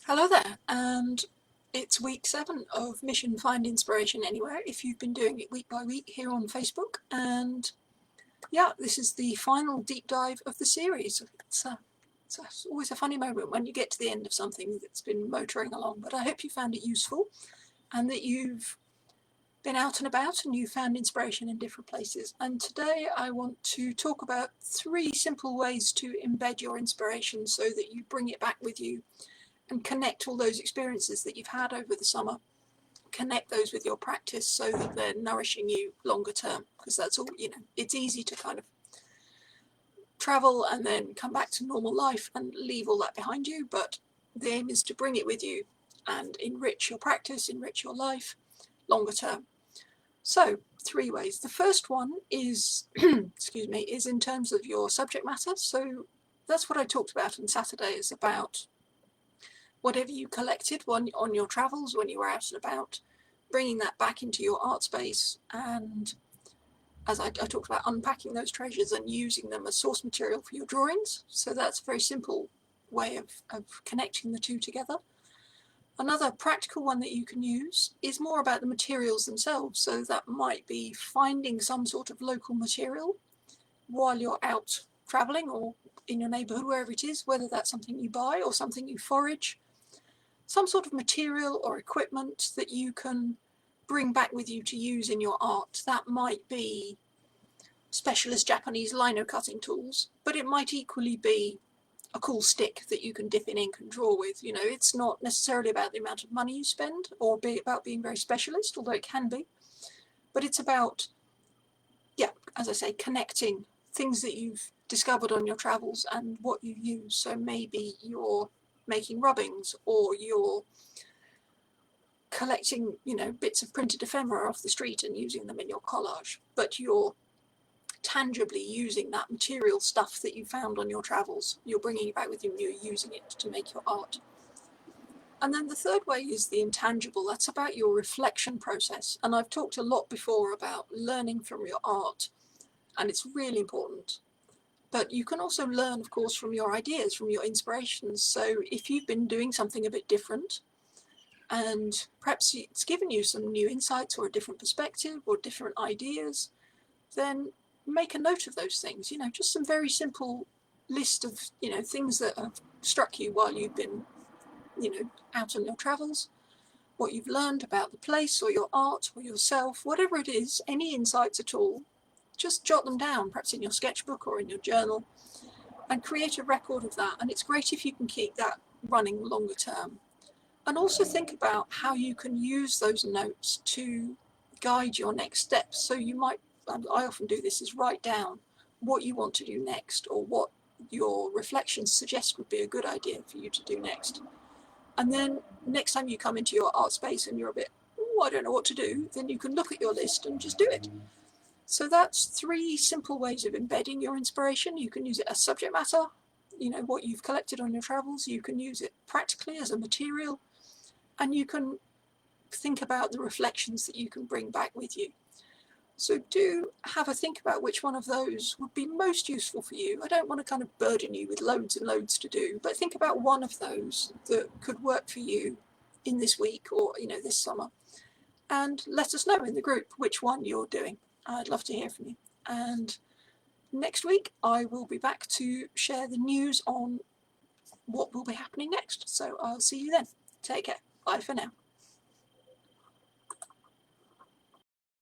Hello there, and it's week 7 of Mission Find Inspiration Anywhere if you've been doing it week by week here on Facebook. And yeah, this is the final deep dive of the series. It's always a funny moment when you get to the end of something that's been motoring along, but I hope you found it useful and that you've been out and about and you found inspiration in different places. And today I want to talk about 3 simple ways to embed your inspiration so that you bring it back with you and connect all those experiences that you've had over the summer, connect those with your practice so that they're nourishing you longer term, because that's all, it's easy to kind of travel and then come back to normal life and leave all that behind you, but the aim is to bring it with you and enrich your practice, enrich your life longer term. So 3 ways. The first one is is in terms of your subject matter. So that's what I talked about on Saturday, is about whatever you collected on your travels when you were out and about, bringing that back into your art space, and as I talked about, unpacking those treasures and using them as source material for your drawings. So that's a very simple way of connecting the two together. Another practical one that you can use is more about the materials themselves. So that might be finding some sort of local material while you're out traveling or in your neighborhood, wherever it is, whether that's something you buy or something you forage. Some sort of material or equipment that you can bring back with you to use in your art. That might be specialist Japanese lino cutting tools, but it might equally be a cool stick that you can dip in ink and draw with. It's not necessarily about the amount of money you spend or about being very specialist, although it can be, but it's about, as I say, connecting things that you've discovered on your travels and what you use. So maybe you're making rubbings, or you're collecting, bits of printed ephemera off the street and using them in your collage, but you're tangibly using that material stuff that you found on your travels. You're bringing it back with you and you're using it to make your art. And then the third way is the intangible. That's about your reflection process. And I've talked a lot before about learning from your art, and it's really important. But you can also learn, of course, from your ideas, from your inspirations. So if you've been doing something a bit different, and perhaps it's given you some new insights or a different perspective or different ideas, then make a note of those things. Just some very simple list of, things that have struck you while you've been, out on your travels, what you've learned about the place or your art or yourself, whatever it is, any insights at all. Just jot them down, perhaps in your sketchbook or in your journal, and create a record of that. And it's great if you can keep that running longer term. And also think about how you can use those notes to guide your next steps. So I often do this, is write down what you want to do next, or what your reflections suggest would be a good idea for you to do next. And then next time you come into your art space and you're a bit, I don't know what to do, then you can look at your list and just do it. So that's 3 simple ways of embedding your inspiration. You can use it as subject matter, what you've collected on your travels. You can use it practically as a material, and you can think about the reflections that you can bring back with you. So do have a think about which one of those would be most useful for you. I don't want to kind of burden you with loads and loads to do, but think about one of those that could work for you in this week or, this summer. And let us know in the group which one you're doing. I'd love to hear from you. And next week I will be back to share the news on what will be happening next. So I'll see you then. Take care. Bye for now.